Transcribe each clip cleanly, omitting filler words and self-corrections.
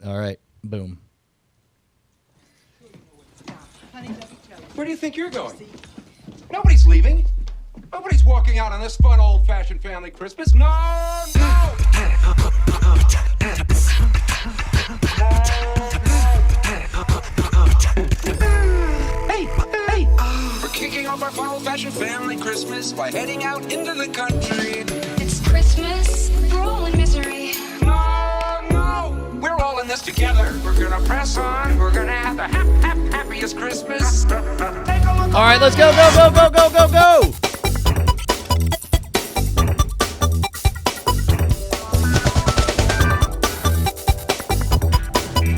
All right. Boom. Where do you think you're going? Nobody's leaving. Nobody's walking out on this fun old-fashioned family Christmas. No, no! Hey, hey! We're kicking off our fun old-fashioned family Christmas by heading out into the country. It's Christmas. We're all in misery. No, no! We're all in this together. We're gonna press on. We're gonna have the happiest Christmas. Take a look. All right, let's go, go, go, go, go, go, go.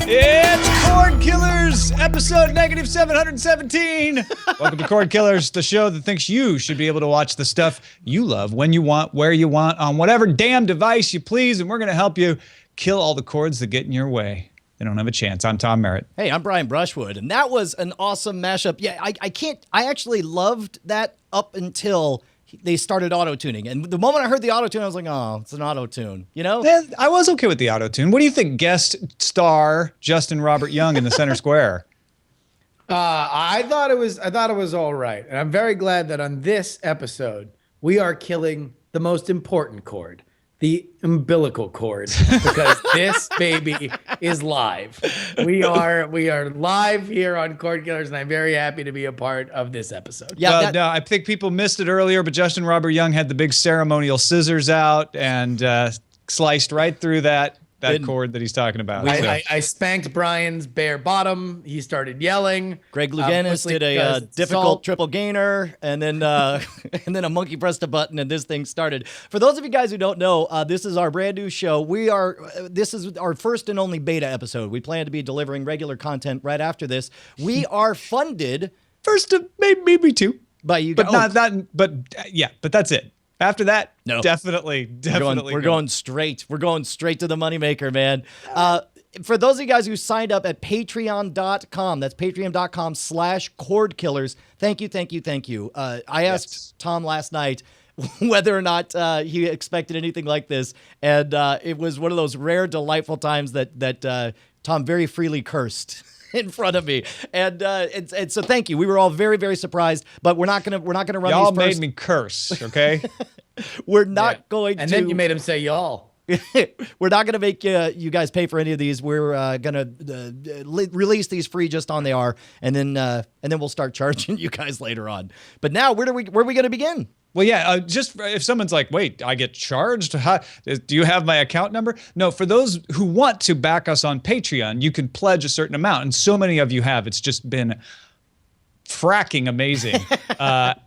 It's Cordkillers, episode negative 717. Welcome to Cordkillers, the show that thinks you should be able to watch the stuff you love when you want, where you want, on whatever damn device you please, and we're going to help you kill all the cords that get in your way. They don't have a chance. I'm Tom Merritt. Hey, I'm Brian Brushwood, and that was an awesome mashup. Yeah, I actually loved that up until they started auto-tuning. And the moment I heard the auto-tune, I was like, oh, it's an auto-tune, you know? Yeah, I was okay with the auto-tune. What do you think, guest star Justin Robert Young in the center square? I thought it was all right. And I'm very glad that on this episode, we are killing the most important cord, the umbilical cord, because this baby is live. We are live here on Cordkillers, and I'm very happy to be a part of this episode. Yeah, no, I think people missed it earlier, but Justin Robert Young had the big ceremonial scissors out and sliced right through that cord that he's talking about. I spanked Brian's bare bottom. He started yelling. Greg Louganis did a difficult triple gainer, and then and then a monkey pressed a button, and this thing started. For those of you guys who don't know, this is our brand new show. This is our first and only beta episode. We plan to be delivering regular content right after this. We are funded first of maybe two, by you, but not that. But yeah, but that's it. After that, no, definitely. We're going straight. We're going straight to the moneymaker, man. For those of you guys who signed up at patreon.com, that's patreon.com/cordkillers. Thank you. I asked Tom last night whether or not he expected anything like this, and it was one of those rare, delightful times that Tom very freely cursed in front of me, and so thank you. We were all very, very surprised, but we're not gonna run. Y'all these first. made me curse, okay? We're not going to. And then you made him say y'all. We're not going to make you guys pay for any of these. We're going to release these free just on they are, and then we'll start charging you guys later on. But now, where are we going to begin? Well, yeah, just if someone's like, wait, I get charged? Do you have my account number? No, for those who want to back us on Patreon, you can pledge a certain amount. And so many of you have. It's just been fracking amazing.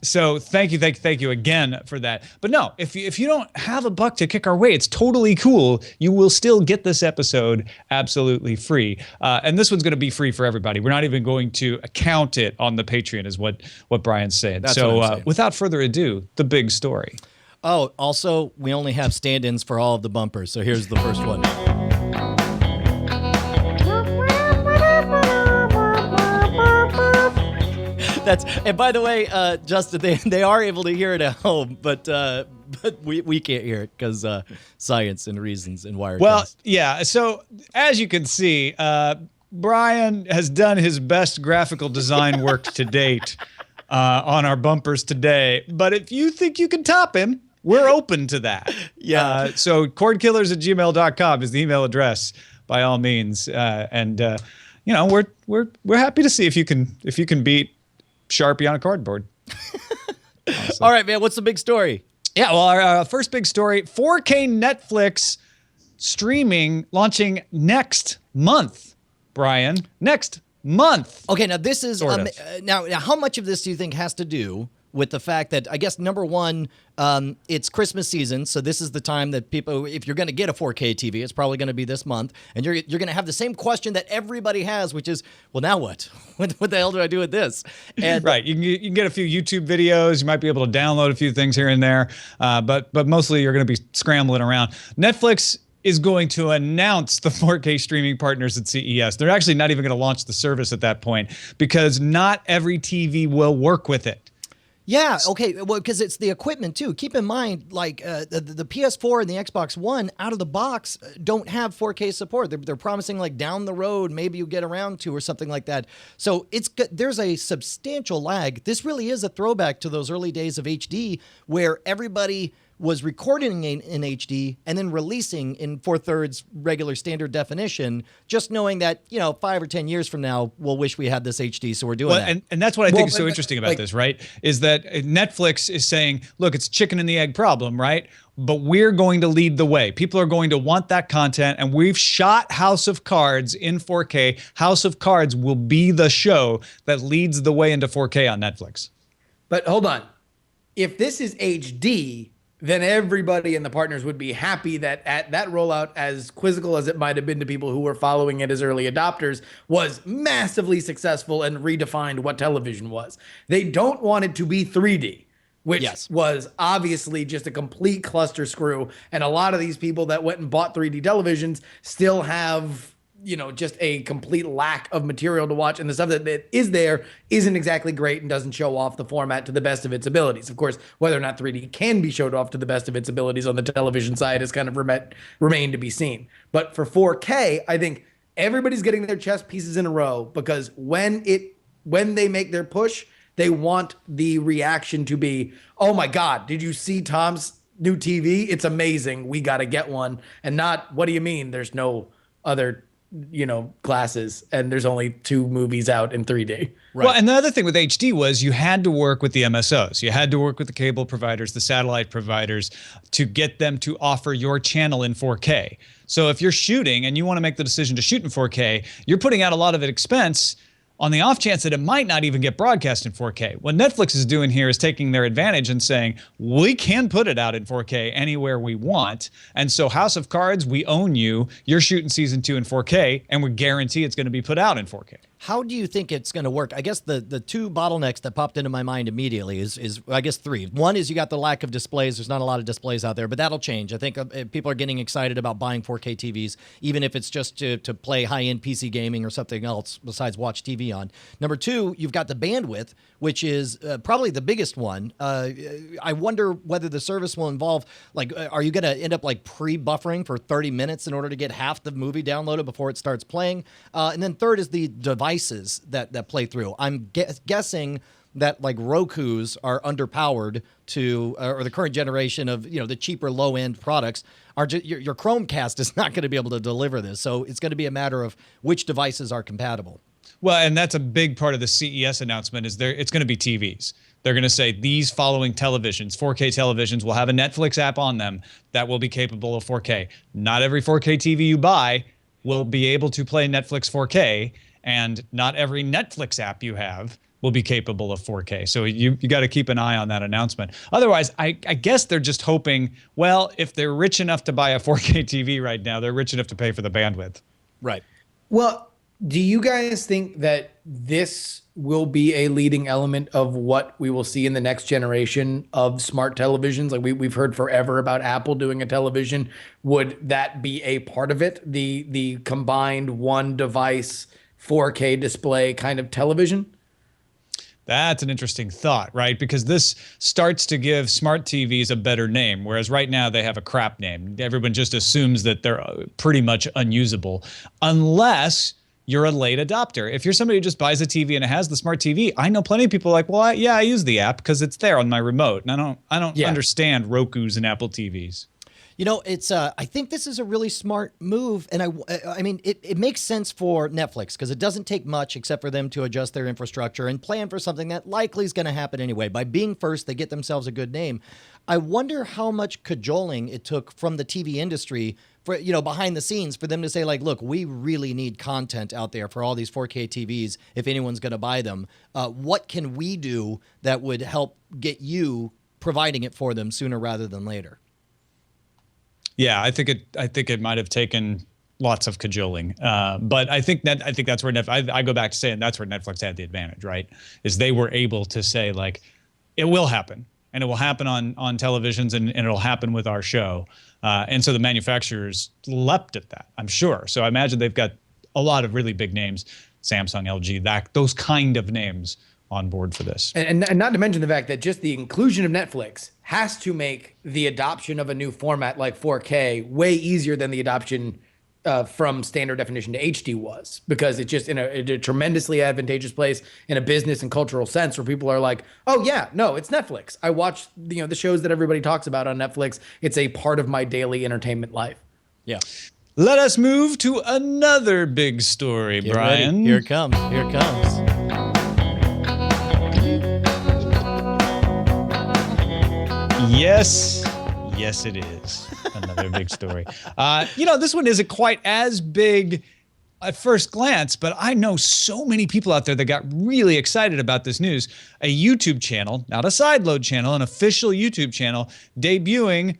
So thank you again for that. But no, if you don't have a buck to kick our way, it's totally cool. You will still get this episode absolutely free. And this one's going to be free for everybody. We're not even going to count it on the Patreon is what Brian's saying. That's so what I'm saying. Without further ado, the big story. Oh, also, we only have stand-ins for all of the bumpers. So here's the first one. And by the way, Justin, they are able to hear it at home, but we can't hear it because science and reasons and Wirecast. Well, yeah. So as you can see, Brian has done his best graphical design work to date on our bumpers today. But if you think you can top him, we're open to that. Yeah. So cordkillers@gmail.com is the email address by all means, and we're happy to see if you can beat Sharpie on a cardboard. All right, man. What's the big story? Yeah, well, our first big story, 4K Netflix streaming launching next month, Brian. Next month. Okay, now this is... now, how much of this do you think has to do with the fact that, I guess, number one, it's Christmas season, so this is the time that people, if you're going to get a 4K TV, it's probably going to be this month, and you're going to have the same question that everybody has, which is, well, now what? What the hell do I do with this? And right, you can get a few YouTube videos, you might be able to download a few things here and there, but mostly you're going to be scrambling around. Netflix is going to announce the 4K streaming partners at CES. They're actually not even going to launch the service at that point because not every TV will work with it. Yeah, okay. Well, because it's the equipment too. Keep in mind, like the PS4 and the Xbox One out of the box don't have 4K support. They're promising like down the road, maybe you get around to or something like that. So there's a substantial lag. This really is a throwback to those early days of HD where everybody was recording in HD and then releasing in 4/3 regular standard definition, just knowing that, 5 or 10 years from now, we'll wish we had this HD, so we're doing that. And that's what I think is so interesting about this, right? Is that Netflix is saying, look, it's a chicken and the egg problem, right? But we're going to lead the way. People are going to want that content, and we've shot House of Cards in 4K. House of Cards will be the show that leads the way into 4K on Netflix. But hold on. If this is HD, then everybody in the partners would be happy that at that rollout, as quizzical as it might have been to people who were following it as early adopters, was massively successful and redefined what television was. They don't want it to be 3D, which was obviously just a complete cluster screw. And a lot of these people that went and bought 3D televisions still have, just a complete lack of material to watch. And the stuff that is there isn't exactly great and doesn't show off the format to the best of its abilities. Of course, whether or not 3D can be showed off to the best of its abilities on the television side is kind of remain to be seen. But for 4K, I think everybody's getting their chess pieces in a row, because when they make their push, they want the reaction to be, oh my God, did you see Tom's new TV? It's amazing. We got to get one. And not, what do you mean there's no other glasses and there's only 2 movies out in 3D. Right. Well, and the other thing with HD was you had to work with the MSOs. You had to work with the cable providers, the satellite providers, to get them to offer your channel in 4K. So if you're shooting and you want to make the decision to shoot in 4K, you're putting out a lot of expense on the off chance that it might not even get broadcast in 4K. What Netflix is doing here is taking their advantage and saying, we can put it out in 4K anywhere we want. And so House of Cards, we own you. You're shooting season 2 in 4K, and we guarantee it's going to be put out in 4K. How do you think it's going to work? I guess the 2 bottlenecks that popped into my mind immediately is I guess 3. One is you got the lack of displays. There's not a lot of displays out there, but that'll change. I think people are getting excited about buying 4K TVs, even if it's just to play high-end PC gaming or something else besides watch TV on. Number 2, you've got the bandwidth, which is probably the biggest one. I wonder whether the service will involve, are you going to end up pre-buffering for 30 minutes in order to get half the movie downloaded before it starts playing? And then third is the devices that play through. I'm guessing that Rokus are underpowered or the current generation of the cheaper low end products are your Chromecast is not going to be able to deliver this. So it's going to be a matter of which devices are compatible. Well, and that's a big part of the CES announcement is it's going to be TVs. They're going to say these following televisions, 4K televisions, will have a Netflix app on them that will be capable of 4K. Not every 4K TV you buy will be able to play Netflix 4K, and not every Netflix app you have will be capable of 4K. So you got to keep an eye on that announcement. Otherwise, I guess they're just hoping, well, if they're rich enough to buy a 4K TV right now, they're rich enough to pay for the bandwidth. Right. Well, do you guys think that this will be a leading element of what we will see in the next generation of smart televisions? We've heard forever about Apple doing a television. Would that be a part of it? The combined one device 4K display kind of television? That's an interesting thought, right? Because this starts to give smart TVs a better name, whereas right now they have a crap name. Everyone just assumes that they're pretty much unusable, unless you're a late adopter. If you're somebody who just buys a TV and it has the smart TV, I know plenty of people like, well, I use the app because it's there on my remote, and I don't understand Rokus and Apple TVs. It's I think this is a really smart move, and I mean it makes sense for Netflix because it doesn't take much except for them to adjust their infrastructure and plan for something that likely is going to happen anyway. By being first, they get themselves a good name. I wonder how much cajoling it took from the TV industry for behind the scenes for them to say look, we really need content out there for all these 4K TVs if anyone's going to buy them. What can we do that would help get you providing it for them sooner rather than later? Yeah, I think it might have taken lots of cajoling, but I think that's where I go back to saying that's where Netflix had the advantage, right? Is they were able to say it will happen, and it will happen on televisions, and it'll happen with our show, and so the manufacturers leapt at that, I'm sure. So I imagine they've got a lot of really big names, Samsung, LG, those kind of names on board for this. And not to mention the fact that just the inclusion of Netflix has to make the adoption of a new format like 4K way easier than the adoption from standard definition to HD was, because it's just in a tremendously advantageous place in a business and cultural sense where people are like, oh yeah, no, it's Netflix. I watch the shows that everybody talks about on Netflix. It's a part of my daily entertainment life. Yeah. Let us move to another big story, Get Brian. ready. Here it comes. Here it comes. Yes, it is. Another big story. This one isn't quite as big at first glance, but I know so many people out there that got really excited about this news. A YouTube channel, not a sideload channel, an official YouTube channel debuting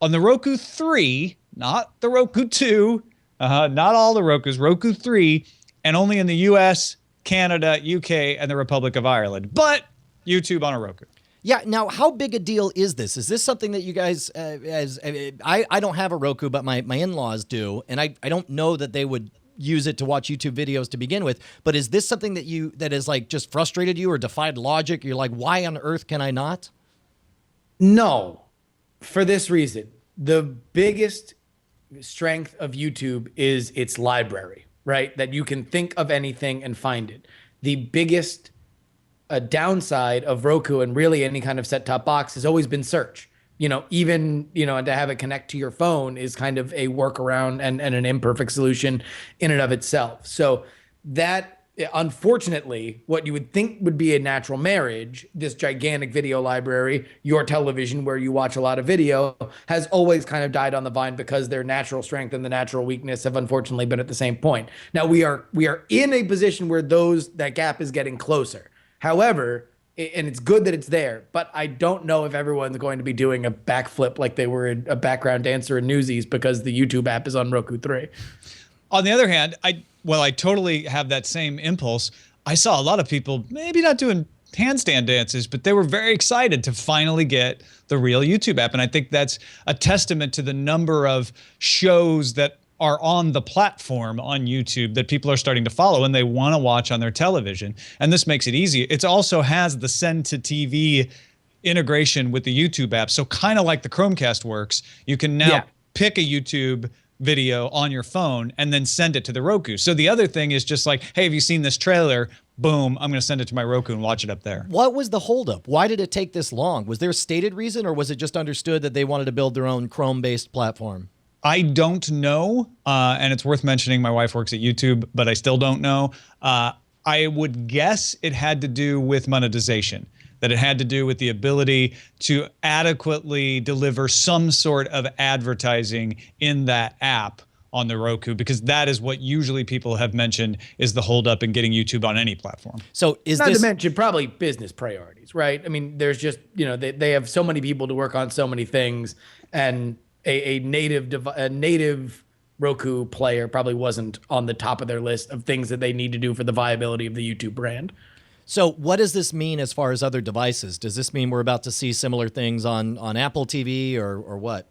on the Roku 3, not the Roku 2, not all the Rokus, Roku 3, and only in the US, Canada, UK, and the Republic of Ireland. But YouTube on a Roku. Yeah. Now, how big a deal is this? Is this something that you guys, I don't have a Roku, but my in-laws do, and I don't know that they would use it to watch YouTube videos to begin with. But is this something that is like just frustrated you or defied logic? You're like, why on earth can I not? No, for this reason. The biggest strength of YouTube is its library, right? That you can think of anything and find it. The biggest downside of Roku and really any kind of set-top box has always been search. And to have it connect to your phone is kind of a workaround and an imperfect solution in and of itself. So that, unfortunately, what you would think would be a natural marriage, this gigantic video library, your television where you watch a lot of video, has always kind of died on the vine because their natural strength and the natural weakness have unfortunately been at the same point. Now we are in a position where that gap is getting closer. However, and it's good that it's there, but I don't know if everyone's going to be doing a backflip like they were a background dancer in Newsies because the YouTube app is on Roku 3. On the other hand, I totally have that same impulse. I saw a lot of people maybe not doing handstand dances, but they were very excited to finally get the real YouTube app. And I think that's a testament to the number of shows that are on the platform on YouTube that people are starting to follow and they want to watch on their television. And this makes it easy. It also has the send to TV integration with the YouTube app. So kind of like the Chromecast works, you can now pick a YouTube video on your phone and then send it to the Roku. So the other thing is just like, hey, have you seen this trailer? Boom, I'm going to send it to my Roku and watch it up there. What was the holdup? Why did it take this long? Was there a stated reason, or was it just understood that they wanted to build their own Chrome-based platform? I don't know, and it's worth mentioning my wife works at YouTube, but I still don't know. I would guess it had to do with monetization, that it had to do with the ability to adequately deliver some sort of advertising in that app on the Roku, because that is what usually people have mentioned is the holdup in getting YouTube on any platform. So is Not this... to mention probably business priorities, right? I mean, there's just, they have so many people to work on so many things, and a native Roku player probably wasn't on the top of their list of things that they need to do for the viability of the YouTube brand. So what does this mean as far as other devices? Does this mean we're about to see similar things on Apple TV or what?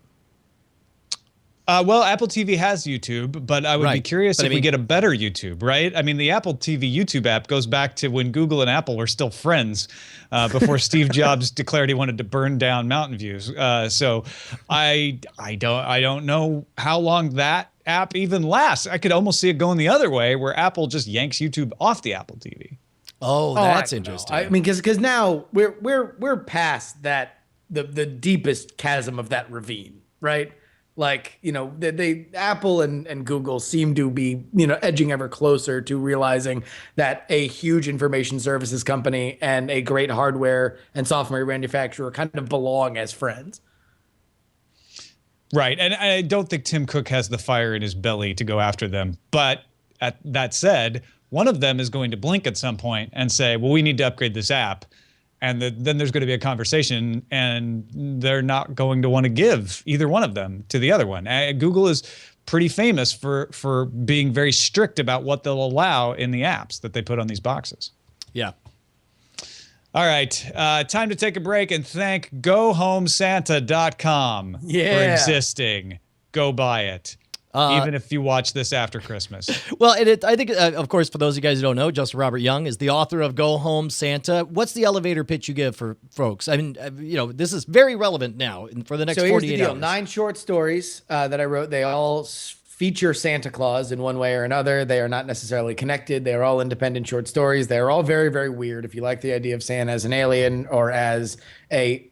Well, Apple TV has YouTube, but I would be curious if we get a better YouTube, right? I mean, the Apple TV YouTube app goes back to when Google and Apple were still friends before Steve Jobs declared he wanted to burn down Mountain Views. So I don't know how long that app even lasts. I could almost see it going the other way, where Apple just yanks YouTube off the Apple TV. Oh, that's interesting. I mean, because now we're past that the deepest chasm of that ravine, right? Like, they Apple and Google seem to be, edging ever closer to realizing that a huge information services company and a great hardware and software manufacturer kind of belong as friends. Right. And I don't think Tim Cook has the fire in his belly to go after them. But that said, one of them is going to blink at some point and say, well, we need to upgrade this app. And then there's going to be a conversation, and they're not going to want to give either one of them to the other one. Google is pretty famous for being very strict about what they'll allow in the apps that they put on these boxes. Yeah. All right. Time to take a break and thank GoHomeSanta.com for existing. Go buy it. even if you watch this after Christmas. Well, and I think, of course, for those of you guys who don't know, Justin Robert Young is the author of Go Home Santa. What's the elevator pitch you give for folks? I mean, this is very relevant now for the next 48 here's the deal. hours. 9 short stories that I wrote. They all feature Santa Claus in one way or another. They are not necessarily connected. They are all independent short stories. They are all very, very weird. If you like the idea of Santa as an alien or as a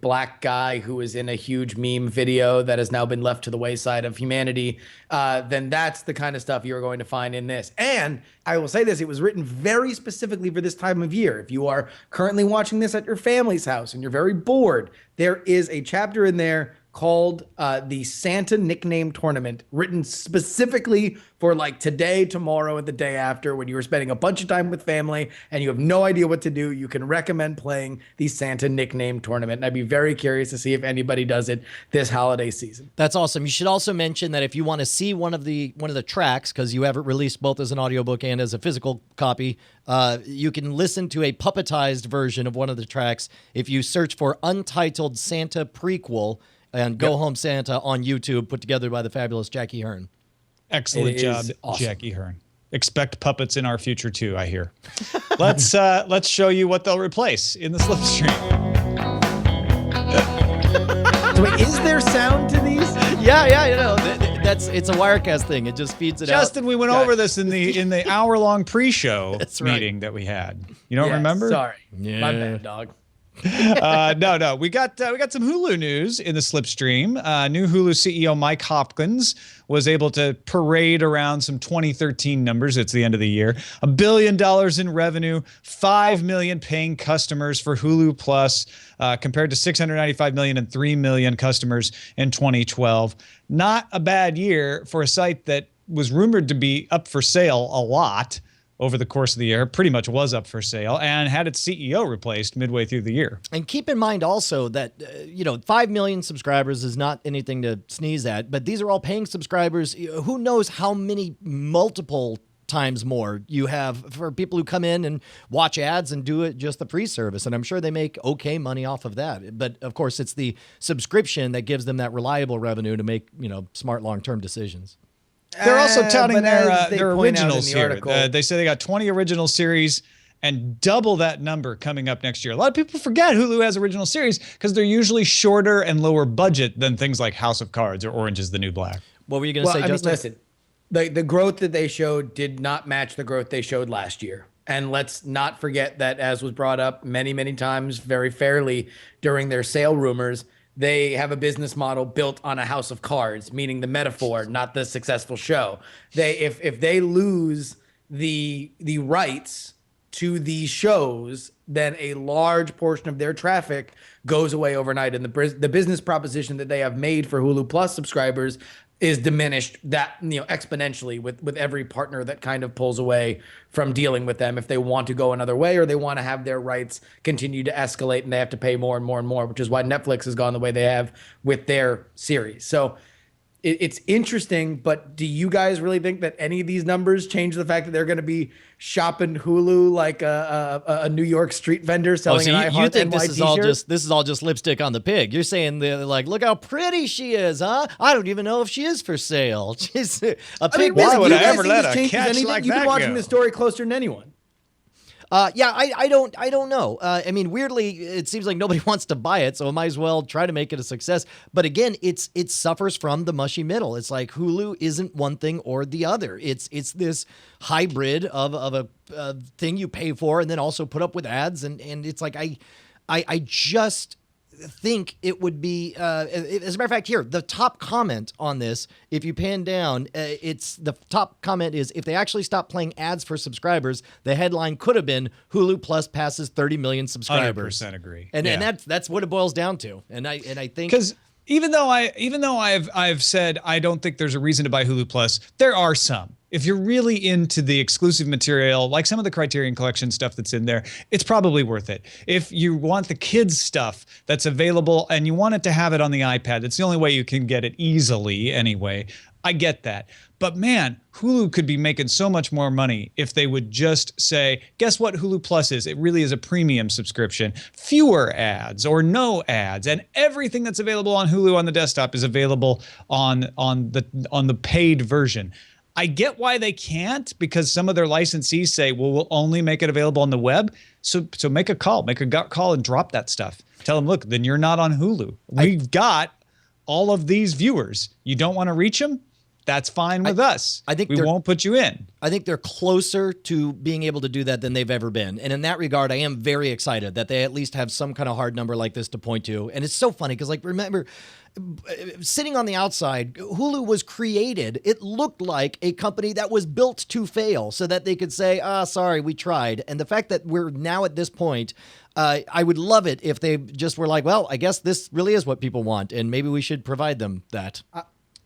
black guy who is in a huge meme video that has now been left to the wayside of humanity, then that's the kind of stuff you're going to find in this. And I will say this, it was written very specifically for this time of year. If you are currently watching this at your family's house and you're very bored, there is a chapter in there called the Santa Nickname Tournament, written specifically for like today, tomorrow, and the day after, when you are spending a bunch of time with family and you have no idea what to do. You can recommend playing the Santa Nickname Tournament, and I'd be very curious to see if anybody does it this holiday season. That's awesome. You should also mention that if you want to see one of the tracks, because you have it released both as an audiobook and as a physical copy, you can listen to a puppetized version of one of the tracks if you search for Untitled Santa Prequel and Go Home Santa on YouTube, put together by the fabulous Jackie Hearn. Excellent job, awesome. Jackie Hearn. Expect puppets in our future too, I hear. Let's show you what they'll replace in the slipstream. So wait, is there sound to these? Yeah, it's a Wirecast thing. It just feeds it out. Justin, we went over this in the hour-long pre-show meeting that we had. You don't remember? Sorry. Yeah. My bad, dog. No. We got some Hulu news in the slipstream. New Hulu CEO Mike Hopkins was able to parade around some 2013 numbers. It's the end of the year. $1 billion in revenue, 5 million paying customers for Hulu Plus, compared to 695 million and 3 million customers in 2012. Not a bad year for a site that was rumored to be up for sale a lot over the course of the year, pretty much was up for sale, and had its CEO replaced midway through the year. And keep in mind also that, 5 million subscribers is not anything to sneeze at, but these are all paying subscribers. Who knows how many multiple times more you have for people who come in and watch ads and do it just the free service. And I'm sure they make okay money off of that. But of course, it's the subscription that gives them that reliable revenue to make, smart long-term decisions. They're also touting their originals here. Article, they say they got 20 original series and double that number coming up next year. A lot of people forget Hulu has original series because they're usually shorter and lower budget than things like House of Cards or Orange is the New Black. What were you going to say, Justin? Listen, the growth that they showed did not match the growth they showed last year. And let's not forget that, as was brought up many, many times very fairly during their sale rumors, they have a business model built on a house of cards, meaning the metaphor, not the successful show. If they lose the rights to these shows, then a large portion of their traffic goes away overnight, and the business proposition that they have made for Hulu Plus subscribers is diminished exponentially with every partner that kind of pulls away from dealing with them if they want to go another way or they want to have their rights continue to escalate and they have to pay more and more and more, which is why Netflix has gone the way they have with their series. So it's interesting, but do you guys really think that any of these numbers change the fact that they're going to be shopping Hulu like a New York street vendor selling an iHeart you think NY this is all just lipstick on the pig? You're saying they're like, look how pretty she is, huh? I don't even know if she is for sale. She's a pig. Why would you I guys ever think let this a changes catch anything? like You've been that watching go? this story closer than anyone. I don't know. I mean, weirdly, it seems like nobody wants to buy it, so I might as well try to make it a success. But again, it suffers from the mushy middle. It's like Hulu isn't one thing or the other. It's this hybrid of a thing you pay for and then also put up with ads, and it's like I just think it would be as a matter of fact, here the top comment on this, if you pan down, it's the top comment is, if they actually stop playing ads for subscribers, the headline could have been Hulu Plus passes 30 million subscribers. 100% agree. And that's what it boils down to. And I think, because even though I've said I don't think there's a reason to buy Hulu Plus, there are some. If you're really into the exclusive material, like some of the Criterion Collection stuff that's in there, it's probably worth it. If you want the kids stuff that's available and you want it to have it on the iPad, it's the only way you can get it easily anyway. I get that. But man, Hulu could be making so much more money if they would just say, guess what Hulu Plus is? It really is a premium subscription. Fewer ads or no ads. And everything that's available on Hulu on the desktop is available on the paid version. I get why they can't, because some of their licensees say, well, we'll only make it available on the web. So make a call, make a gut call and drop that stuff. Tell them, look, then you're not on Hulu. We've got all of these viewers. You don't want to reach them? That's fine with us. I think we won't put you in. I think they're closer to being able to do that than they've ever been. And in that regard, I am very excited that they at least have some kind of hard number like this to point to. And it's so funny because, like, remember, sitting on the outside, Hulu was created. It looked like a company that was built to fail so that they could say, sorry, we tried. And the fact that we're now at this point, I would love it if they just were like, well, I guess this really is what people want, and maybe we should provide them that.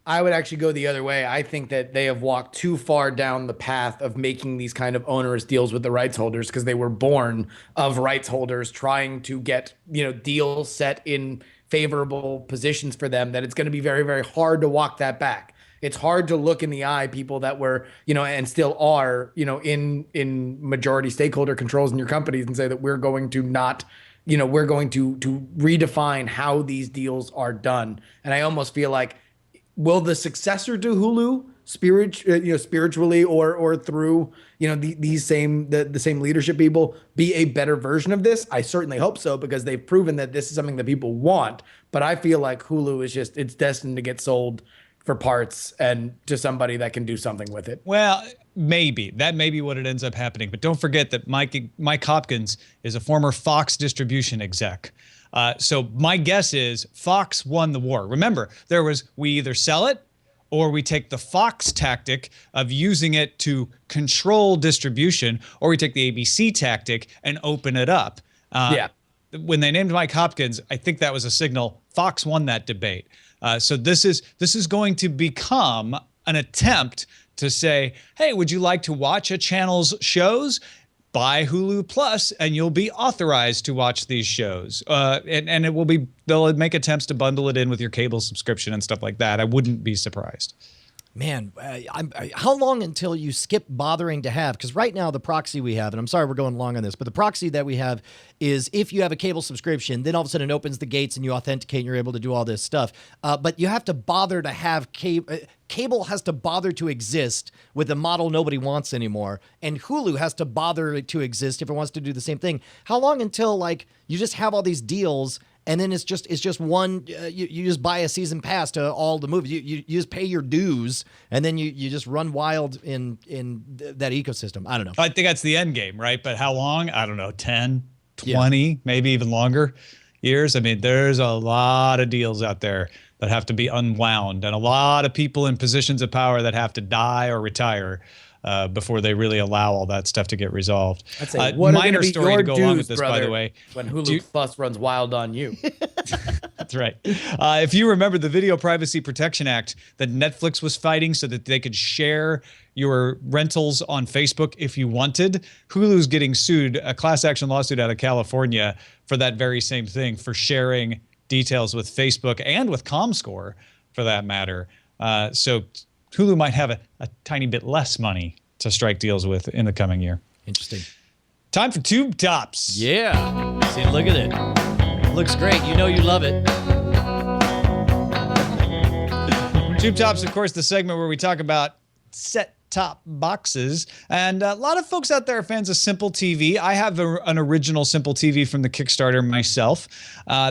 I would actually go the other way. I think that they have walked too far down the path of making these kind of onerous deals with the rights holders, because they were born of rights holders trying to get, deals set in favorable positions for them, that it's going to be very, very hard to walk that back. It's hard to look in the eye people that were, and still are, in majority stakeholder controls in your companies and say that we're going to not, we're going to redefine how these deals are done. And I almost feel like, will the successor to Hulu, spiritually or through the same leadership people, be a better version of this? I certainly hope so, because they've proven that this is something that people want. But I feel like Hulu is it's destined to get sold for parts and to somebody that can do something with it. Well, maybe that may be what it ends up happening. But don't forget that Mike Hopkins is a former Fox distribution exec. So my guess is Fox won the war. Remember, we either sell it or we take the Fox tactic of using it to control distribution, or we take the ABC tactic and open it up. When they named Mike Hopkins, I think that was a signal. Fox won that debate. So this is going to become an attempt to say, hey, would you like to watch a channel's shows? Buy Hulu Plus and you'll be authorized to watch these shows. And they'll make attempts to bundle it in with your cable subscription and stuff like that. I wouldn't be surprised. Man, how long until you skip bothering to have? Because right now the proxy we have, and I'm sorry we're going long on this, but the proxy that we have is if you have a cable subscription, then all of a sudden it opens the gates and you authenticate and you're able to do all this stuff. But you have to bother to have cable. Cable has to bother to exist with a model nobody wants anymore. And Hulu has to bother to exist if it wants to do the same thing. How long until you just have all these deals and then it's just one, you just buy a season pass to all the movies. You just pay your dues, and then you just run wild in that ecosystem. I don't know. I think that's the end game, right? But how long? I don't know, 10, 20, maybe even longer years. I mean, there's a lot of deals out there that have to be unwound, and a lot of people in positions of power that have to die or retire before they really allow all that stuff to get resolved. I'd say, what minor story your to go dues, along with this, brother, by the way. When Hulu Plus runs wild on you. That's right. If you remember the Video Privacy Protection Act that Netflix was fighting so that they could share your rentals on Facebook if you wanted, Hulu's getting sued, a class action lawsuit out of California, for that very same thing, for sharing details with Facebook and with ComScore, for that matter. So Hulu might have a tiny bit less money to strike deals with in the coming year. Interesting. Time for Tube Tops. Yeah. See, look at it. Looks great. You know you love it. Tube Tops, of course, the segment where we talk about set-top boxes. And a lot of folks out there are fans of Simple TV. I have an original Simple TV from the Kickstarter myself.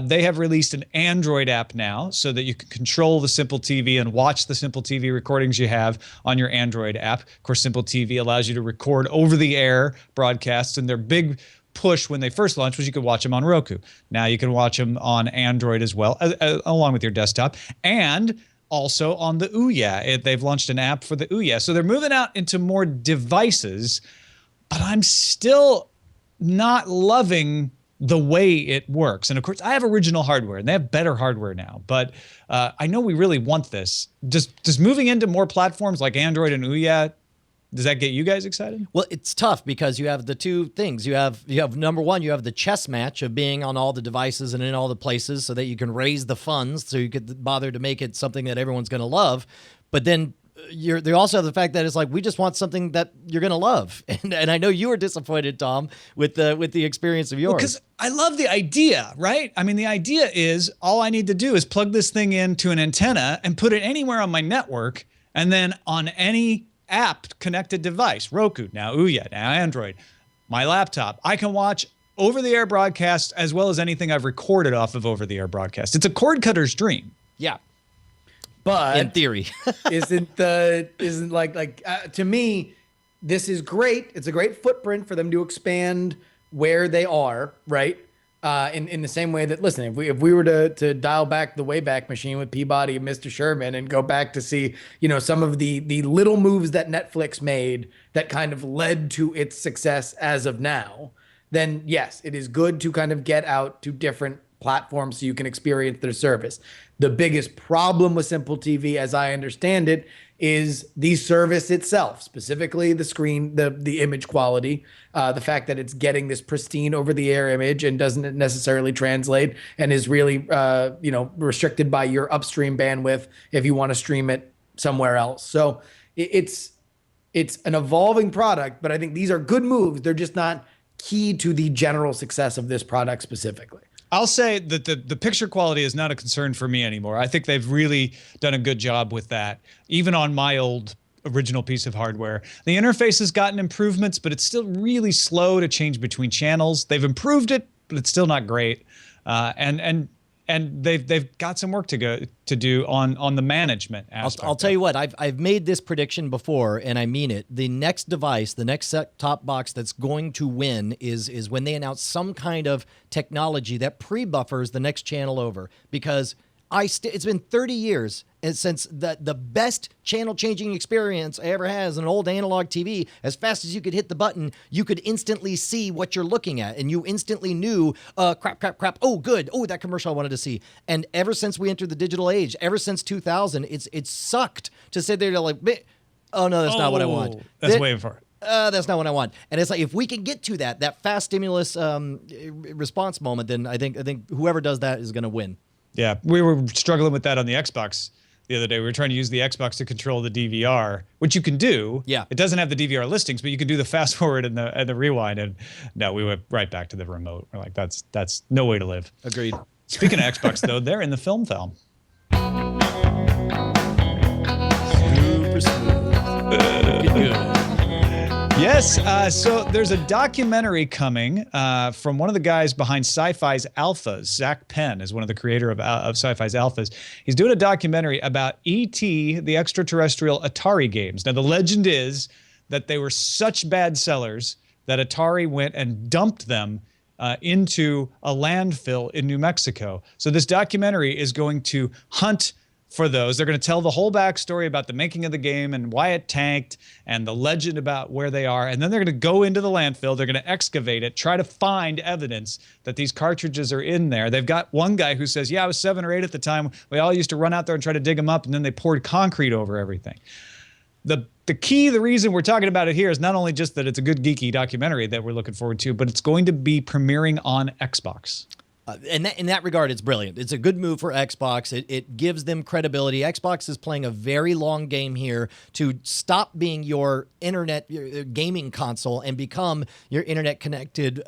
They have released an Android app now so that you can control the Simple TV and watch the Simple TV recordings you have on your Android app. Of course, Simple TV allows you to record over-the-air broadcasts, and their big push when they first launched was you could watch them on Roku. Now you can watch them on Android as well, along with your desktop, and also on the Ouya. They've launched an app for the Ouya. So they're moving out into more devices, but I'm still not loving the way it works. And of course, I have original hardware, and they have better hardware now. But I know we really want this. Just moving into more platforms like Android and Ouya, does that get you guys excited? Well, it's tough because you have the two things. You have number one, you have the chess match of being on all the devices and in all the places so that you can raise the funds so you could bother to make it something that everyone's going to love. But then they also have the fact that it's like we just want something that you're gonna love, and I know you were disappointed, Tom, with the experience of yours. Because I love the idea, right? I mean, the idea is all I need to do is plug this thing into an antenna and put it anywhere on my network, and then on any app connected device, Roku, now Ouya, now Android, my laptop, I can watch over-the-air broadcast as well as anything I've recorded off of over-the-air broadcast. It's a cord cutter's dream. Yeah. But in theory, to me, this is great. It's a great footprint for them to expand where they are, right? In the same way that, listen, if we were to dial back the Wayback Machine with Peabody and Mr. Sherman and go back to see, some of the little moves that Netflix made that kind of led to its success as of now, then yes, it is good to kind of get out to different platforms so you can experience their service. The biggest problem with Simple TV, as I understand it, is the service itself, specifically the screen, the image quality, the fact that it's getting this pristine over-the-air image and doesn't necessarily translate and is really, restricted by your upstream bandwidth if you want to stream it somewhere else. So it's an evolving product, but I think these are good moves. They're just not key to the general success of this product specifically. I'll say that the picture quality is not a concern for me anymore. I think they've really done a good job with that, even on my old original piece of hardware. The interface has gotten improvements, but it's still really slow to change between channels. They've improved it, but it's still not great. And they've got some work to do on the management aspect. I'll tell you what, I've made this prediction before, and I mean it. The next device, the next set-top box that's going to win is when they announce some kind of technology that pre-buffers the next channel over. Because it's been 30 years since the best channel-changing experience I ever had is an old analog TV. As fast as you could hit the button, you could instantly see what you're looking at, and you instantly knew, crap. Oh, good. Oh, that commercial I wanted to see. And ever since we entered the digital age, ever since 2000, it's sucked to sit there to like, oh no, that's not what I want. That's way far. That's not what I want. And it's like, if we can get to that fast stimulus response moment, then I think whoever does that is going to win. Yeah, we were struggling with that on the Xbox the other day. We were trying to use the Xbox to control the DVR, which you can do. Yeah. It doesn't have the DVR listings, but you can do the fast forward and the rewind. And no, we went right back to the remote. We're like, that's no way to live. Agreed. Speaking of Xbox, though, they're in the film. Super smooth. Good. Yes, so there's a documentary coming from one of the guys behind Sci-Fi's Alphas. Zach Penn is one of the creator of Sci-Fi's Alphas. He's doing a documentary about ET, the extraterrestrial Atari games. Now, the legend is that they were such bad sellers that Atari went and dumped them into a landfill in New Mexico. So this documentary is going to hunt for those. They're going to tell the whole backstory about the making of the game and why it tanked and the legend about where they are. And then they're going to go into the landfill. They're going to excavate it, try to find evidence that these cartridges are in there. They've got one guy who says, yeah, I was 7 or 8 at the time. We all used to run out there and try to dig them up, and then they poured concrete over everything. The reason we're talking about it here is not only just that it's a good geeky documentary that we're looking forward to, but it's going to be premiering on Xbox. And in that regard, it's brilliant. It's a good move for Xbox. It gives them credibility. Xbox is playing a very long game here to stop being your internet your gaming console and become your internet connected,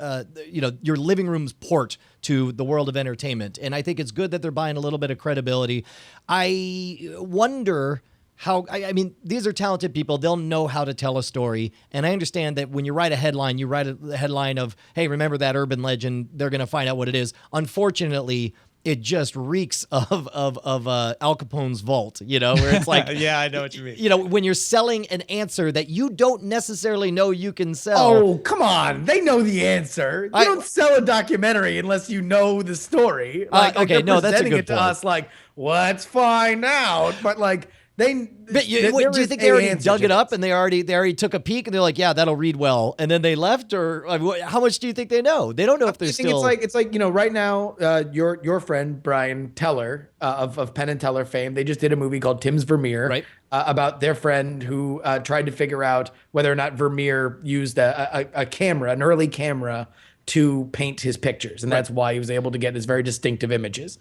your living room's port to the world of entertainment. And I think it's good that they're buying a little bit of credibility. I wonder how, I mean, these are talented people. They'll know how to tell a story. And I understand that when you write a headline, you write a headline of, hey, remember that urban legend? They're going to find out what it is. Unfortunately, it just reeks of Al Capone's vault, where it's like, yeah, I know what you mean. When you're selling an answer that you don't necessarily know you can sell. Oh, come on. They know the answer. You don't sell a documentary unless you know the story. Okay, no, that's a good it to point. us like, let's find out. But like, do you think they already dug it up and they already took a peek and they're like, yeah, that'll read well, and then they left? Or how much do you think they know? They don't know if they're still. It's like right now, your friend Brian Teller of Penn and Teller fame, they just did a movie called Tim's Vermeer, right? About their friend who tried to figure out whether or not Vermeer used a camera, an early camera, to paint his pictures, and that's why he was able to get his very distinctive images.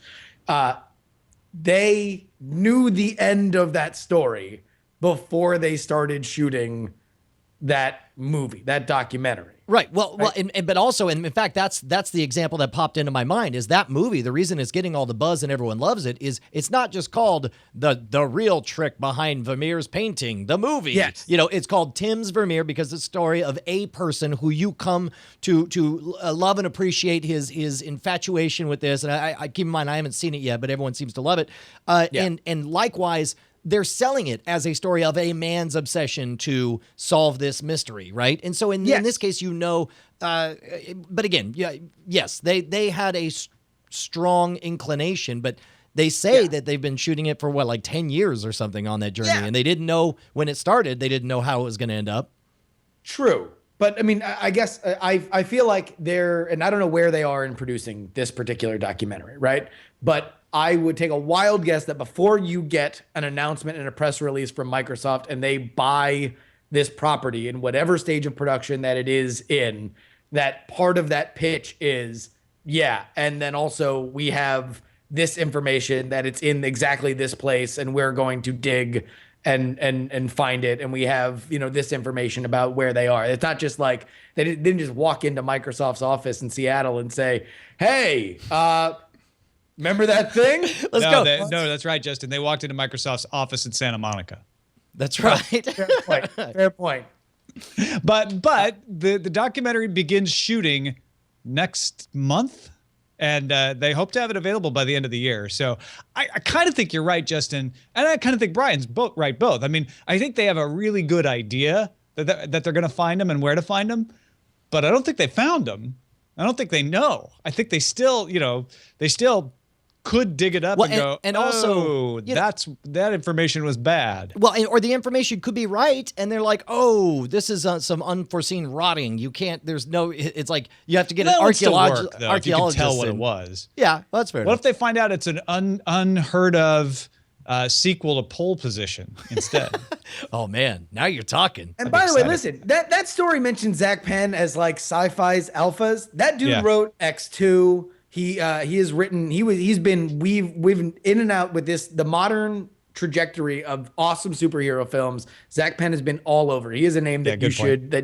they knew the end of that story before they started shooting that movie, that documentary. Right. Well, but also, and in fact, that's the example that popped into my mind is that movie. The reason it's getting all the buzz and everyone loves it is it's not just called the real trick behind Vermeer's painting, the movie. Yes. It's called Tim's Vermeer because it's the story of a person who you come to love and appreciate his infatuation with this. And I keep in mind, I haven't seen it yet, but everyone seems to love it. And likewise, they're selling it as a story of a man's obsession to solve this mystery, right? And so in this case, but again, yes, they had a strong inclination, but they say that they've been shooting it for like 10 years or something on that journey, and they didn't know when it started. They didn't know how it was going to end up. True. But I mean, I guess I feel like and I don't know where they are in producing this particular documentary, right? But I would take a wild guess that before you get an announcement and a press release from Microsoft and they buy this property in whatever stage of production that it is in, that part of that pitch is, and then also we have this information that it's in exactly this place and we're going to dig and find it, and we have this information about where they are. It's not just like they didn't just walk into Microsoft's office in Seattle and say, "Hey, remember that thing? Let's go." No, that's right, Justin. They walked into Microsoft's office in Santa Monica. That's right. Fair point. But the documentary begins shooting next month. And they hope to have it available by the end of the year. So I kind of think you're right, Justin. And I kind of think Brian's right both. I mean, I think they have a really good idea that they're going to find them and where to find them. But I don't think they found them. I don't think they know. I think they still could dig it up and go, and also, that information was bad. Well, or the information could be right, and they're like, "Oh, this is some unforeseen rotting. You can't. It's like you have to get an archaeologist. You can tell what it was. Yeah, well, that's fair. What if they find out it's an unheard of sequel to Pole Position instead? Oh man, now you're talking. And by the way, listen, that story mentioned Zach Penn as like sci-fi's alphas. That dude wrote X2. He has written. We've in and out with the modern trajectory of awesome superhero films. Zach Penn has been all over. He is a name that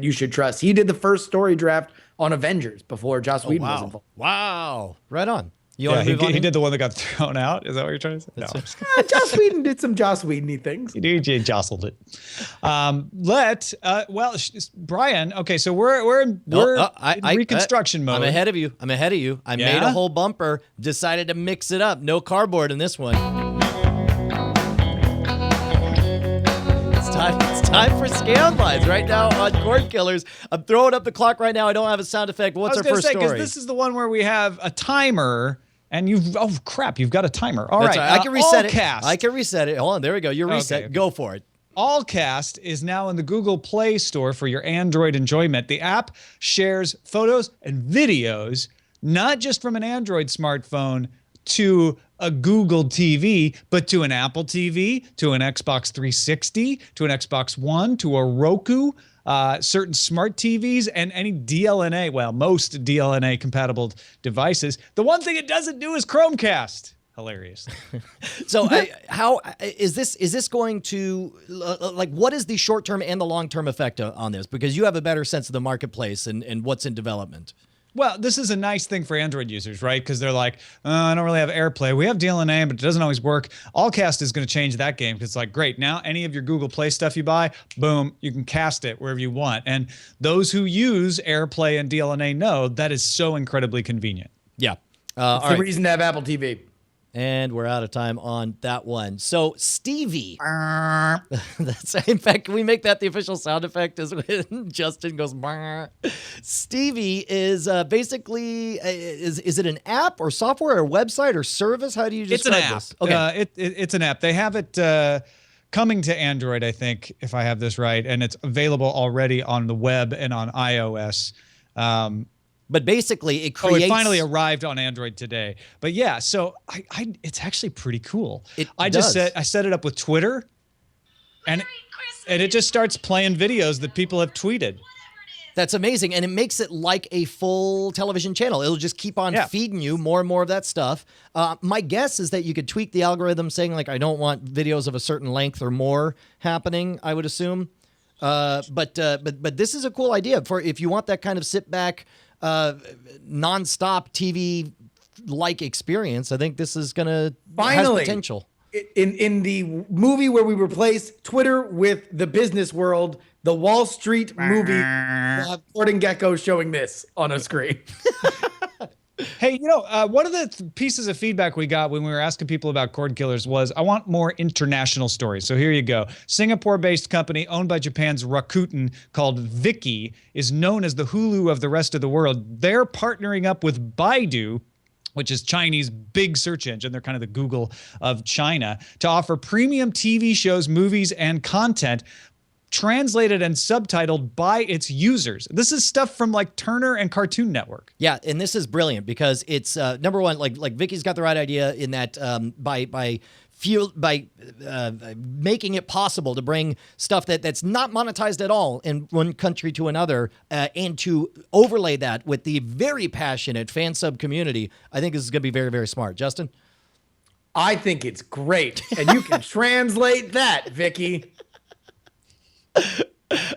you should trust. He did the first story draft on Avengers before Joss Whedon was involved. Wow, right on. He did the one that got thrown out. Is that what you're trying to say? No. Joss Whedon did some Joss Whedon-y things. He jostled it. Brian. Okay, so we're in reconstruction mode. I'm ahead of you. I made a whole bumper. Decided to mix it up. No cardboard in this one. It's time for Scandlines right now on Cordkillers. I'm throwing up the clock right now. I don't have a sound effect. What's our first story? Because this is the one where we have a timer. And you've got a timer. All right. I can reset AllCast. it. I can reset it. Hold on. There we go. You're reset. Okay. Go for it. AllCast is now in the Google Play Store for your Android enjoyment. The app shares photos and videos, not just from an Android smartphone to a Google TV, but to an Apple TV, to an Xbox 360, to an Xbox One, to a Roku, certain smart TVs, and any DLNA, most DLNA compatible devices. The one thing it doesn't do is Chromecast. Hilarious. So how is this going to, what is the short-term and the long-term effect on this? Because you have a better sense of the marketplace and what's in development. Well, this is a nice thing for Android users, right? Because they're like, I don't really have AirPlay. We have DLNA, but it doesn't always work. AllCast is going to change that game because it's like, great, now any of your Google Play stuff you buy, boom, you can cast it wherever you want. And those who use AirPlay and DLNA know that is so incredibly convenient. Yeah. It's the reason to have Apple TV. And we're out of time on that one. So Stevie, in fact, can we make that the official sound effect as when Justin goes, Stevie is basically, is it an app or software or website or service? How do you describe this? Okay. It's an app. They have it coming to Android, I think, if I have this right. And it's available already on the web and on iOS. But basically, it creates. It finally arrived on Android today. But yeah, so it's actually pretty cool. I set it up with Twitter, and it just starts playing videos that people have tweeted. That's amazing. And it makes it like a full television channel. It'll just keep on feeding you more and more of that stuff. My guess is that you could tweak the algorithm saying, like, I don't want videos of a certain length or more happening, I would assume. But this is a cool idea for if you want that kind of sit back, nonstop TV like experience. I think this is going to has potential. In the movie where we replace Twitter with the business world, the Wall Street movie, we'll have Gordon Gekko showing this on a screen. Hey, one of the pieces of feedback we got when we were asking people about Cordkillers was, I want more international stories. So here you go. Singapore-based company owned by Japan's Rakuten called Viki is known as the Hulu of the rest of the world. They're partnering up with Baidu, which is Chinese big search engine. They're kind of the Google of China, to offer premium TV shows, movies, and content translated and subtitled by its users. This is stuff from like Turner and Cartoon Network. Yeah, and this is brilliant because it's number one, like Vicky's got the right idea in that by making it possible to bring stuff that's not monetized at all in one country to another, and to overlay that with the very passionate fan sub community. I think this is going to be very, very smart. Justin? I think it's great, and you can translate that, Vicky. What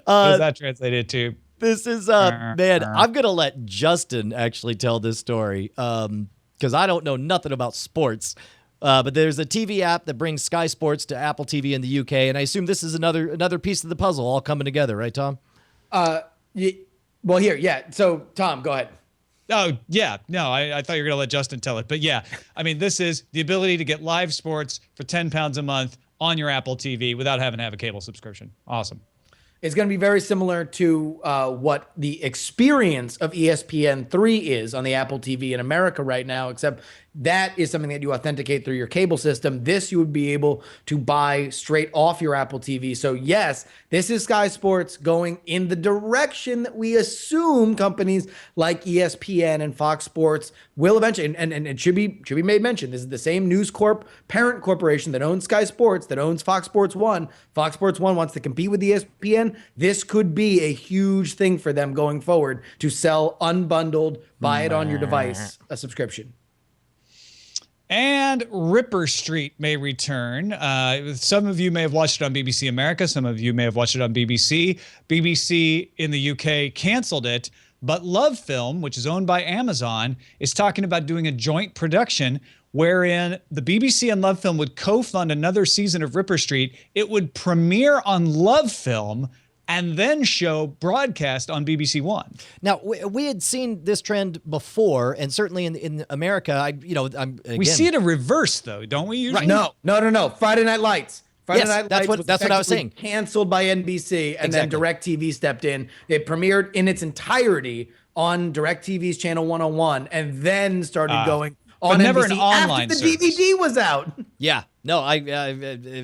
does that translate into? This is man, I'm gonna let Justin actually tell this story because I don't know nothing about sports. But there's a TV app that brings Sky Sports to Apple TV in the UK, and I assume this is another piece of the puzzle all coming together, right, Tom? Well, here, yeah. So, Tom, go ahead. Oh, yeah. No, I thought you were going to let Justin tell it. But yeah, I mean, this is the ability to get live sports for £10 a month on your Apple TV without having to have a cable subscription. Awesome. It's going to be very similar to what the experience of ESPN3 is on the Apple TV in America right now, except that is something that you authenticate through your cable system. This you would be able to buy straight off your Apple TV. So yes, this is Sky Sports going in the direction that we assume companies like ESPN and Fox Sports will eventually, and it should be made mention. This is the same News Corp parent corporation that owns Sky Sports, that owns Fox Sports 1. Fox Sports 1 wants to compete with ESPN. This could be a huge thing for them going forward to sell unbundled, buy it on your device, a subscription. And Ripper Street may return. Some of you may have watched it on BBC America. Some of you may have watched it on BBC. BBC in the UK canceled it, but Love Film, which is owned by Amazon, is talking about doing a joint production wherein the BBC and Love Film would co-fund another season of Ripper Street. It would premiere on Love Film and then show broadcast on BBC One. Now, we had seen this trend before, and certainly in America, we see it in reverse, though, don't we? Usually? Right. No. Friday Night Lights. Friday Night that's Lights what I was saying. Canceled by NBC, and then DirecTV stepped in. It premiered in its entirety on DirecTV's Channel 101, and then started going on never NBC an online after the service. DVD was out. Yeah. No,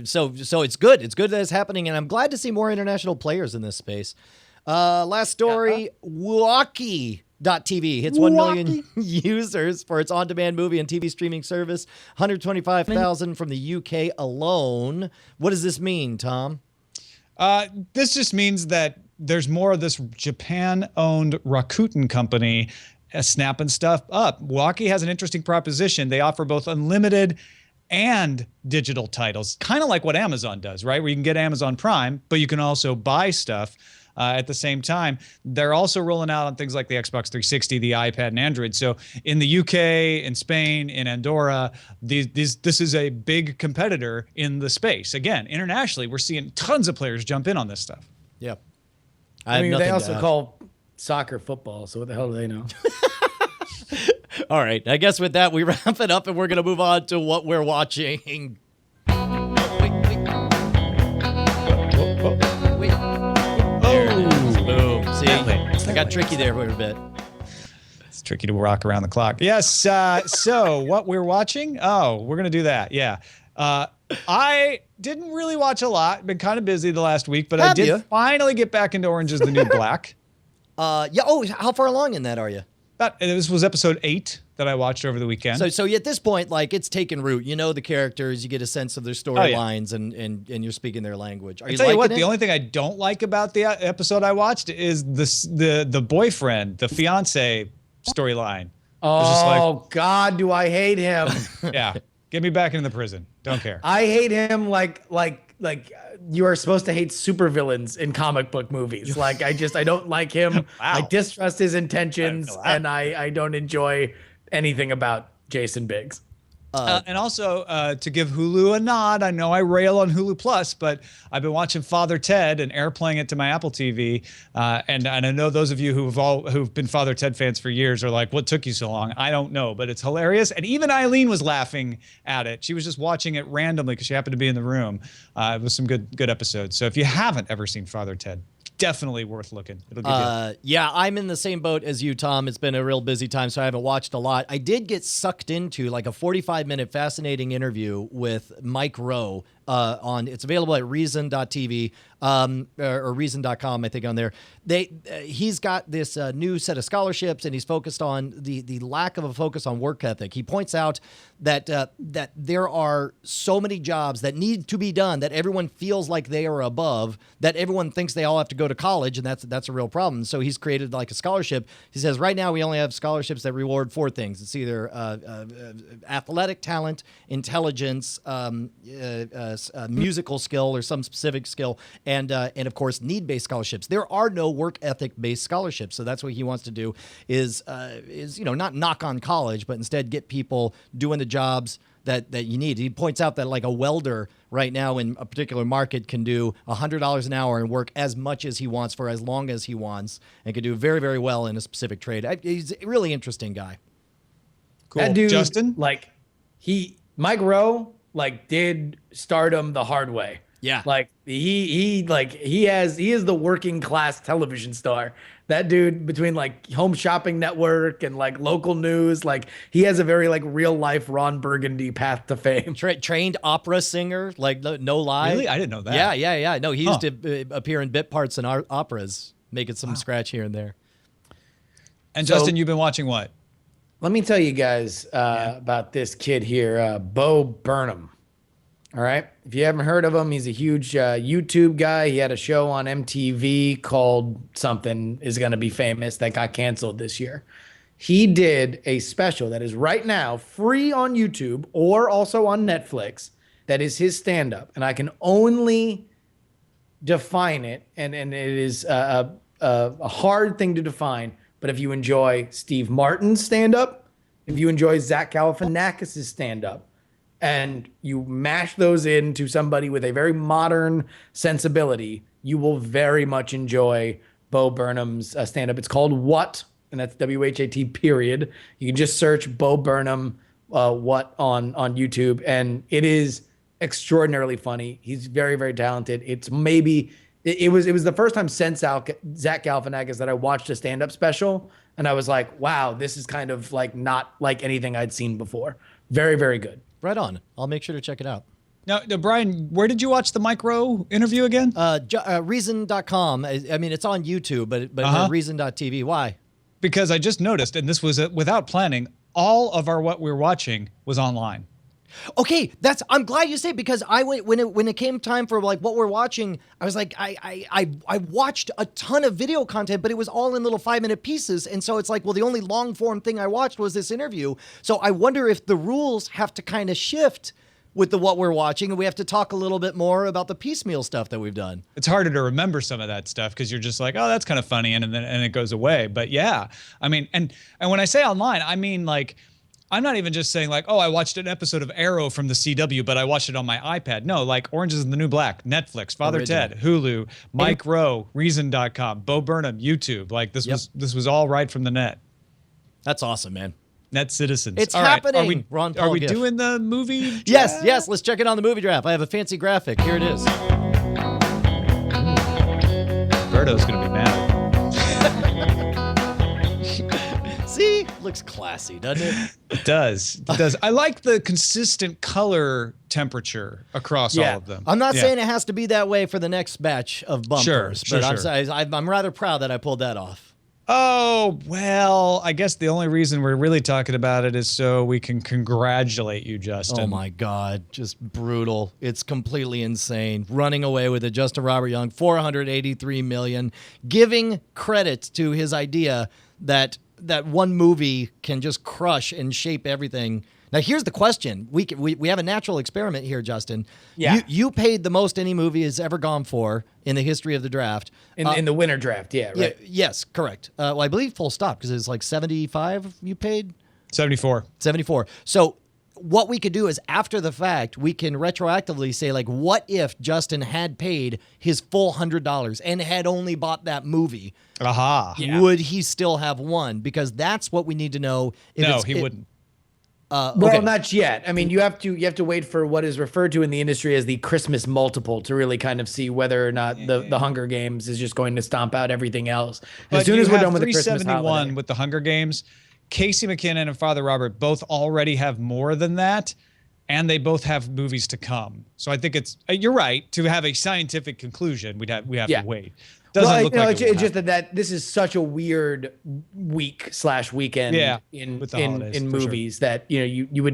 so it's good. It's good that it's happening, and I'm glad to see more international players in this space. Last story, Walkie.tv hits 1 million users for its on-demand movie and TV streaming service, 125,000 from the UK alone. What does this mean, Tom? This just means that there's more of this Japan-owned Rakuten company snapping stuff up. Walkie has an interesting proposition. They offer both unlimited and digital titles, kind of like what Amazon does, right? Where you can get Amazon Prime, but you can also buy stuff at the same time. They're also rolling out on things like the Xbox 360, the iPad, and Android. So in the UK, in Spain, in Andorra, this is a big competitor in the space. Again, internationally, we're seeing tons of players jump in on this stuff. Yeah. I mean, they also call soccer football, so what the hell do they know? All right. I guess with that, we wrap it up, and we're going to move on to what we're watching. Boom. See, I got tricky there for a bit. It's tricky to rock around the clock. Yes. So what we're watching? Oh, we're going to do that. Yeah. I didn't really watch a lot. Been kind of busy the last week, but I did finally get back into Orange is the New Black. Yeah. Oh, how far along in that are you? This was episode 8 that I watched over the weekend. So at this point, like, it's taken root. You know the characters, you get a sense of their storylines, and you're speaking their language. Are you tell you what, liking it? the only thing I don't like about the episode I watched is the boyfriend, the fiance storyline. Oh, God, do I hate him. Yeah, get me back into the prison. Don't care. I hate him like you are supposed to hate supervillains in comic book movies. Like, I don't like him. Wow. I distrust his intentions, and I don't enjoy anything about Jason Biggs. And also to give Hulu a nod, I know I rail on Hulu Plus, but I've been watching Father Ted and airplaying it to my Apple TV. And I know those of you who've been Father Ted fans for years are like, "What took you so long?" I don't know, but it's hilarious. And even Eileen was laughing at it. She was just watching it randomly because she happened to be in the room. It was some good episodes. So if you haven't ever seen Father Ted, definitely worth looking. It'll give you. Yeah, I'm in the same boat as you, Tom. It's been a real busy time, so I haven't watched a lot. I did get sucked into like a 45-minute fascinating interview with Mike Rowe it's available at reason.tv or reason.com, I think, on there. He's got this new set of scholarships, and he's focused on the lack of a focus on work ethic. He points out that that there are so many jobs that need to be done that everyone feels like they are above, that everyone thinks they all have to go to college, and that's a real problem. So he's created like a scholarship. He says right now we only have scholarships that reward 4 things. It's either athletic talent, intelligence, musical skill or some specific skill, and of course need-based scholarships. There are no work ethic-based scholarships, so that's what he wants to do is not knock on college, but instead get people doing the jobs that you need. He points out that like a welder right now in a particular market can do $100 an hour and work as much as he wants for as long as he wants, and can do very, very well in a specific trade. He's a really interesting guy. Cool. That dude, Justin? Mike Rowe, did stardom the hard way. Yeah. He is the working class television star. That dude, between Home Shopping Network and local news, he has a very real life Ron Burgundy path to fame. Trained opera singer, no lie. Really? I didn't know that. Yeah. No, he used to appear in bit parts in operas, making some scratch here and there. And Justin, you've been watching what? Let me tell you guys about this kid here, Bo Burnham. All right. If you haven't heard of him, he's a huge YouTube guy. He had a show on MTV called something is going to be famous that got canceled this year. He did a special that is right now free on YouTube or also on Netflix. That is his stand-up. And I can only define it, and it is a hard thing to define. But if you enjoy Steve Martin's stand-up, if you enjoy Zach Galifianakis' stand-up, and you mash those into somebody with a very modern sensibility, you will very much enjoy Bo Burnham's stand-up. It's called What, and that's WHAT period. You can just search Bo Burnham What on YouTube, and it is extraordinarily funny. He's very, very talented. It's maybe... It was the first time since Zach Galifianakis that I watched a stand-up special, and I was like, wow, this is kind of not like anything I'd seen before. Very, very good. Right on. I'll make sure to check it out. Now, Brian, where did you watch the Mike Rowe interview again? Reason.com. I mean, it's on YouTube, but reason.tv. Why? Because I just noticed, and this was without planning, all of what we were watching was online. Okay, I'm glad you say it, because I went when it came time for what we're watching. I was like, I watched a ton of video content, but it was all in little 5-minute pieces, and so it's like, well, the only long form thing I watched was this interview. So I wonder if the rules have to kind of shift with what we're watching, and we have to talk a little bit more about the piecemeal stuff that we've done. It's harder to remember some of that stuff because you're just like, oh, that's kind of funny, and then it goes away. But yeah, I mean, and when I say online, I mean I'm not even just saying I watched an episode of Arrow from the CW, but I watched it on my iPad. No, Orange is the New Black, Netflix, Father Ted, Hulu, Mike Rowe, Reason.com, Bo Burnham, YouTube. This was all right from the net. That's awesome, man. Net citizens. It's all happening. Right. Are we doing the movie draft? Yes. Let's check it on the movie draft. I have a fancy graphic. Here it is. Berto's going to be mad. See? Looks classy, doesn't it? It does. I like the consistent color temperature across all of them. I'm not saying it has to be that way for the next batch of bumpers, Sure. I'm rather proud that I pulled that off. Oh, well, I guess the only reason we're really talking about it is so we can congratulate you, Justin. Oh my God, just brutal. It's completely insane. Running away with it, Justin Robert Young, $483 million, giving credit to his idea that one movie can just crush and shape everything. Now, here's the question. We have a natural experiment here, Justin. Yeah. You paid the most any movie has ever gone for in the history of the draft. In the winter draft, yeah, right. Yes, correct. Well, I believe full stop because it's like 75 you paid? 74. 74. So what we could do is after the fact, we can retroactively say, like, what if Justin had paid his full $100 and had only bought that movie? Aha. Yeah. Would he still have won? Because that's what we need to know. No, he wouldn't. Well, Okay. not yet. I mean, you have to wait for what is referred to in the industry as the Christmas multiple to really kind of see whether or not the Hunger Games is just going to stomp out everything else. But As soon you as we're have done with the Christmas 371 holiday. with the Hunger Games, Casey McKinnon and Father Robert both already have more than that, and they both have movies to come. So I think it's you're right to have a scientific conclusion. We have Yeah. to wait. Doesn't look like it's just that this is such a weird week/weekend in with the holidays, in for sure. movies that you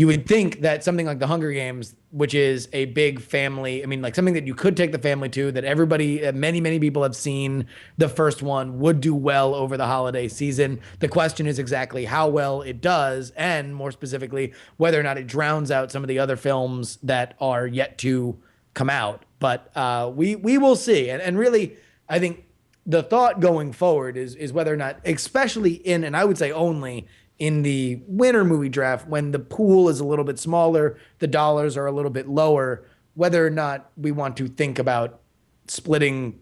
would think that something like the Hunger Games, which is a big family, I mean, like something that you could take the family to, that everybody, many people have seen the first one, would do well over the holiday season. The question is exactly how well it does, and more specifically, whether or not it drowns out some of the other films that are yet to come out. But we will see. And really, I think the thought going forward is whether or not, especially in, and I would say only in the winter movie draft, when the pool is a little bit smaller, the dollars are a little bit lower, whether or not we want to think about splitting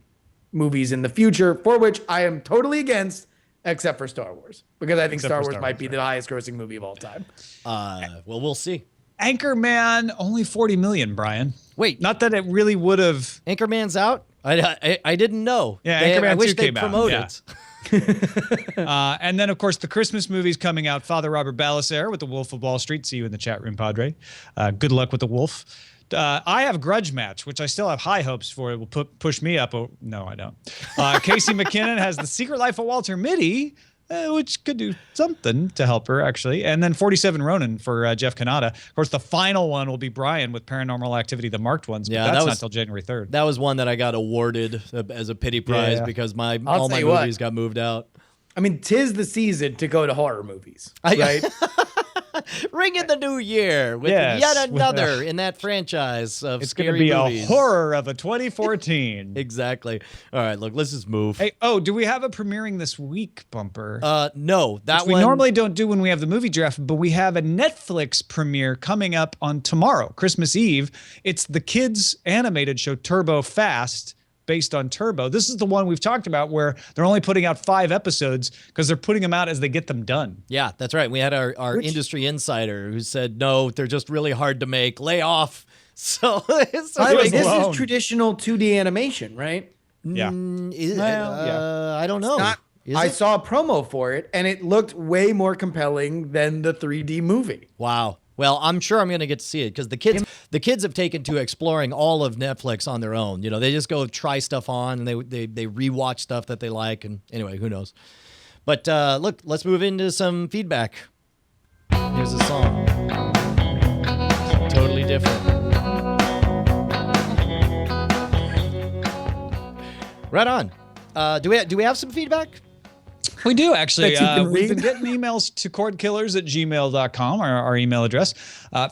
movies in the future, for which I am totally against, except for Star Wars, because I think Star Wars might be the highest grossing movie of all time. Well, we'll see. Anchorman, only 40 million, Brian. Wait. Not that it really would have. Anchorman's out? I didn't know. Yeah, I Anchorman wish 2 they'd came out, promote yeah. it. And then, of course, the Christmas movies coming out. Father Robert Balasair with The Wolf of Wall Street. See you in the chat room, Padre. Good luck with The Wolf. I have Grudge Match, which I still have high hopes for. It will push me up. Oh, no, I don't. Casey McKinnon has The Secret Life of Walter Mitty, which could do something to help her, actually. And then 47 Ronin for Jeff Kanata. Of course, the final one will be Brian with Paranormal Activity, the marked ones. But that's not until January 3rd. That was one that I got awarded as a pity prize because all my movies got moved out. I mean, 'tis the season to go to horror movies, right? Ring in the new year with yet another in that franchise of It's going to scary be movies. a horror of a 2014. Exactly. All right, look, let's just move. Hey, do we have a premiering this week bumper? No, that Which one we normally don't do when we have the movie draft, but we have a Netflix premiere coming up on tomorrow, Christmas Eve. It's the kids' animated show Turbo Fast, based on Turbo. This is the one we've talked about where they're only putting out 5 episodes because they're putting them out as they get them done. Yeah, that's right. We had our industry insider who said, no, they're just really hard to make. Lay off. So, By the way, this alone. is traditional 2D animation, right? Yeah. I don't know. I saw a promo for it, and it looked way more compelling than the 3D movie. Wow. Well, I'm sure I'm going to get to see it because the kids have taken to exploring all of Netflix on their own. You know, they just go try stuff on and they rewatch stuff that they like. And anyway, who knows? But look, let's move into some feedback. Here's a song. Totally different. Right on. Do we have some feedback? We do, actually. That you can We've read. been getting emails to cordkillers@gmail.com, our email address.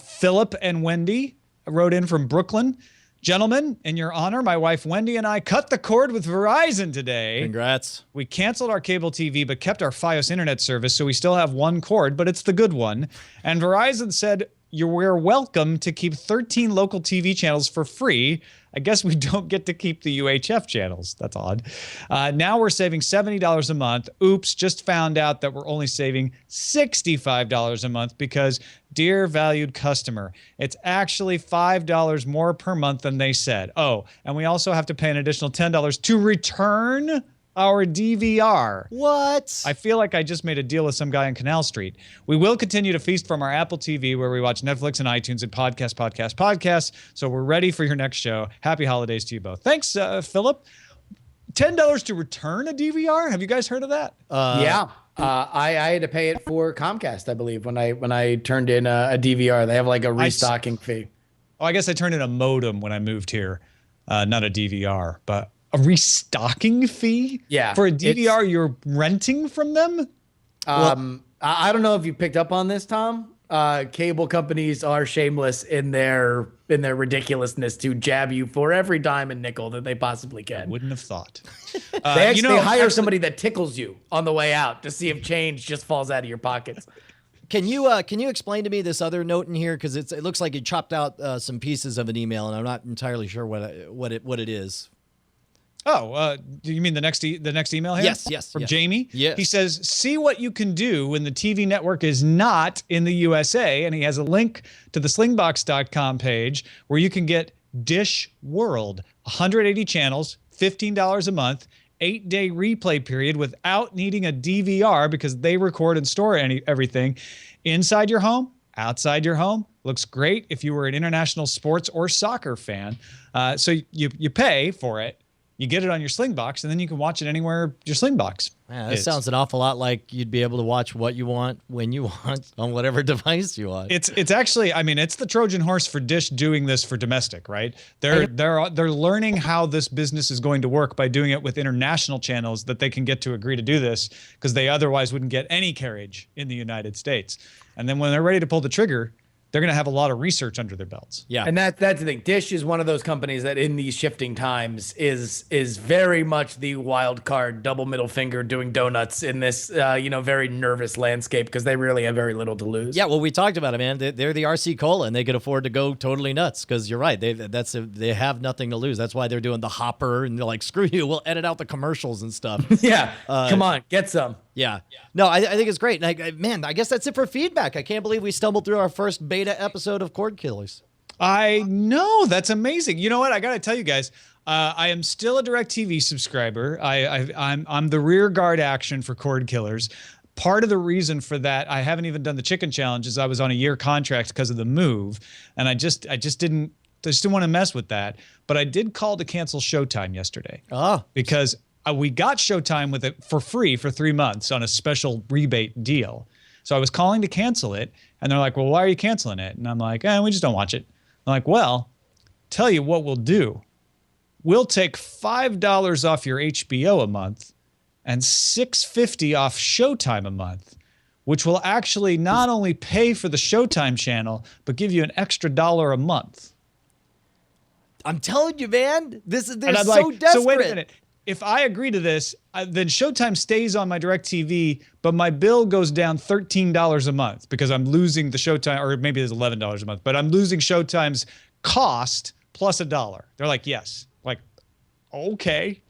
Philip and Wendy wrote in from Brooklyn. Gentlemen, in your honor, my wife Wendy and I cut the cord with Verizon today. Congrats. We canceled our cable TV but kept our Fios internet service, so we still have one cord, but it's the good one. And Verizon said, we're welcome to keep 13 local TV channels for free. I guess we don't get to keep the UHF channels. That's odd. Now we're saving $70 a month. Oops, just found out that we're only saving $65 a month because, dear valued customer, it's actually $5 more per month than they said. Oh, and we also have to pay an additional $10 to return our DVR. What? I feel like I just made a deal with some guy on Canal Street. We will continue to feast from our Apple TV where we watch Netflix and iTunes and podcasts. So we're ready for your next show. Happy holidays to you both. Thanks, Philip. $10 to return a DVR? Have you guys heard of that? Yeah. I had to pay it for Comcast, I believe, when I turned in a DVR. They have like a restocking fee. Oh, I guess I turned in a modem when I moved here, not a DVR, but a restocking fee? Yeah. For a DVR you're renting from them? I don't know if you picked up on this, Tom. Cable companies are shameless in their ridiculousness to jab you for every dime and nickel that they possibly can. Wouldn't have thought. They hire somebody that tickles you on the way out to see if change just falls out of your pockets. Can you explain to me this other note in here, because it looks like you chopped out some pieces of an email, and I'm not entirely sure what it is. Oh, do you mean the next email here? Yes. From Jamie? Yes. He says, see what you can do when the TV network is not in the USA. And he has a link to the slingbox.com page where you can get Dish World, 180 channels, $15 a month, 8-day replay period without needing a DVR because they record and store everything inside your home, outside your home. Looks great if you were an international sports or soccer fan. So you pay for it. You get it on your Slingbox, and then you can watch it anywhere your Slingbox Man, that is. sounds an awful lot like you'd be able to watch what you want when you want on whatever device you want. It's actually, I mean, it's the Trojan horse for Dish doing this for domestic, right? They're learning how this business is going to work by doing it with international channels that they can get to agree to do this because they otherwise wouldn't get any carriage in the United States. And then when they're ready to pull the trigger, they're going to have a lot of research under their belts. Yeah. And that's the thing. Dish is one of those companies that in these shifting times is very much the wild card, double middle finger doing donuts in this, very nervous landscape because they really have very little to lose. Yeah, well, we talked about it, man. They're the RC Cola, and they could afford to go totally nuts because you're right. They have nothing to lose. That's why they're doing the hopper, and they're like, screw you, we'll edit out the commercials and stuff. Yeah, come on, get some. Yeah. No, I think it's great. And I guess that's it for feedback. I can't believe we stumbled through our first beta episode of Cordkillers. I know. That's amazing. You know what? I got to tell you guys, I am still a DirecTV subscriber. I'm the rear guard action for Cordkillers. Part of the reason for that, I haven't even done the chicken challenge, is I was on a year contract because of the move. And I just didn't want to mess with that. But I did call to cancel Showtime yesterday. Oh. Because we got Showtime with it for free for 3 months on a special rebate deal. So I was calling to cancel it, and they're like, well, why are you canceling it? And I'm like, we just don't watch it. I'm like, well, tell you what we'll do. We'll take $5 off your HBO a month and $6.50 off Showtime a month, which will actually not only pay for the Showtime channel, but give you an extra $1 a month. I'm telling you, man, they're so like, desperate. So wait a minute. If I agree to this, then Showtime stays on my DirecTV, but my bill goes down $13 a month because I'm losing the Showtime, or maybe it's $11 a month, but I'm losing Showtime's cost plus $1. They're like, yes. Like, okay.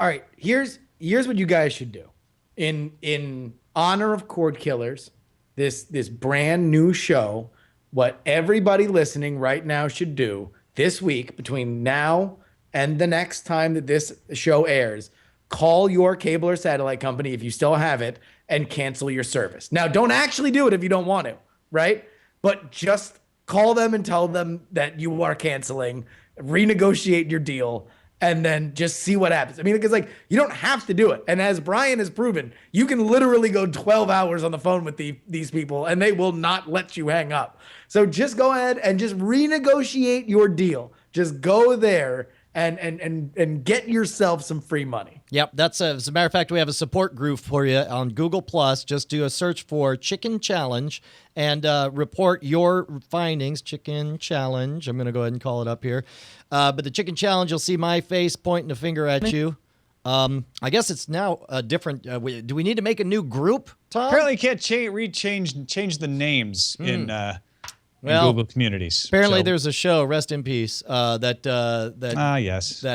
All right, here's what you guys should do. In honor of Cordkillers, this brand new show, what everybody listening right now should do this week between now and the next time that this show airs, call your cable or satellite company if you still have it and cancel your service. Now, don't actually do it if you don't want to, right? But just call them and tell them that you are canceling, renegotiate your deal, and then just see what happens. I mean, because you don't have to do it. And as Brian has proven, you can literally go 12 hours on the phone with these people and they will not let you hang up. So just go ahead and just renegotiate your deal. Just go there and get yourself some free money. Yep, as a matter of fact, we have a support group for you on Google+. Just do a search for Chicken Challenge and report your findings. Chicken Challenge. I'm going to go ahead and call it up here. But the Chicken Challenge, you'll see my face pointing a finger at you. I guess it's now a different. Do we need to make a new group, Tom? Apparently, you can't change the names in Google communities. Apparently, there's a show, rest in peace, that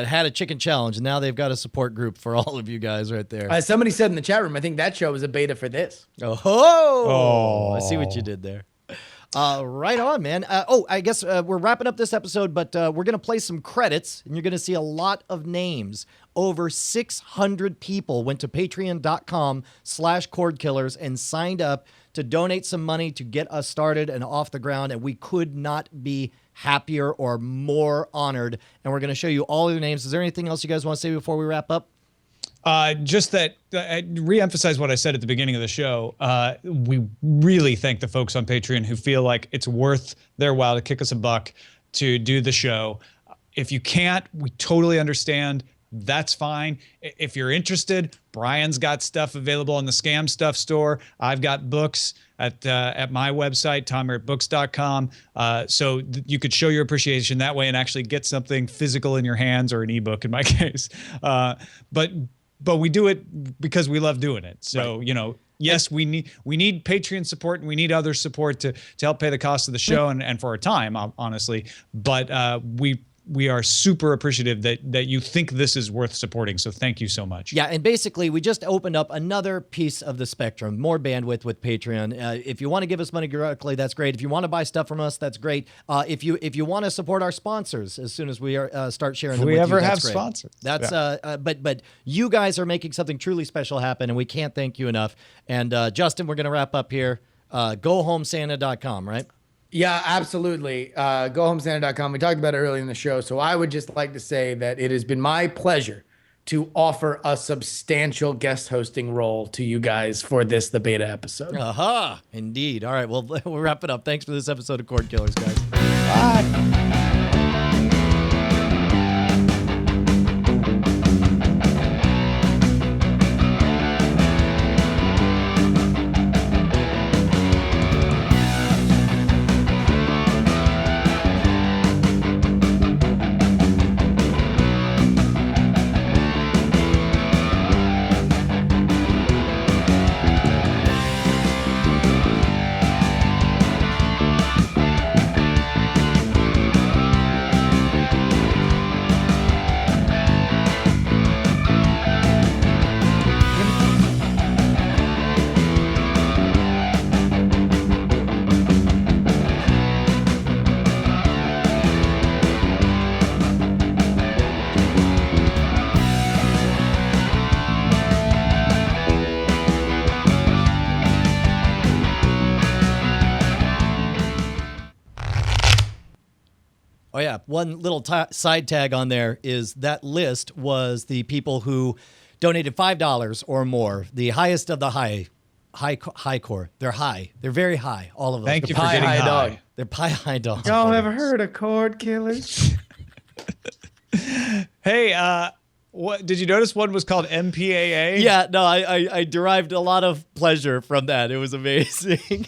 had a chicken challenge, and now they've got a support group for all of you guys right there. Somebody said in the chat room, I think that show was a beta for this. Oh, I see what you did there. Right on, man. I guess we're wrapping up this episode, but we're going to play some credits, and you're going to see a lot of names. Over 600 people went to patreon.com/Cordkillers and signed up to donate some money to get us started and off the ground, and we could not be happier or more honored. And we're going to show you all of the names. Is there anything else you guys want to say before we wrap up? Just that, I reemphasize what I said at the beginning of the show. We really thank the folks on Patreon who feel like it's worth their while to kick us a buck to do the show. If you can't, we totally understand. That's fine. If you're interested, Brian's got stuff available on the Scam Stuff store. I've got books at my website, TomRittBooks.com. So you could show your appreciation that way and actually get something physical in your hands, or an ebook in my case. But we do it because we love doing it. So, right. Yes, we need Patreon support, and we need other support to help pay the cost of the show and for our time, honestly. But we are super appreciative that you think this is worth supporting. So thank you so much. Yeah, and basically we just opened up another piece of the spectrum, more bandwidth with Patreon. If you want to give us money directly, that's great. If you want to buy stuff from us, that's great. If you want to support our sponsors, as soon as we start sharing them with you, that's great. We ever have sponsors. That's but you guys are making something truly special happen, and we can't thank you enough. And Justin, we're going to wrap up here. GoHomeSanta.com, right? Yeah, absolutely. GoHomeSanta.com. We talked about it earlier in the show, so I would just like to say that it has been my pleasure to offer a substantial guest hosting role to you guys for the beta episode. Aha, indeed. All right, well, we'll wrap it up. Thanks for this episode of Cordkillers, guys. Bye. Oh, yeah. One little side tag on there is that list was the people who donated $5 or more, the highest of the high core. They're high. They're very high, all of them. Thank you for getting high. Dog. They're pie high dogs. Y'all ever heard of Cordkillers? Hey, what did you notice? One was called MPAA. Yeah, no, I derived a lot of pleasure from that. It was amazing.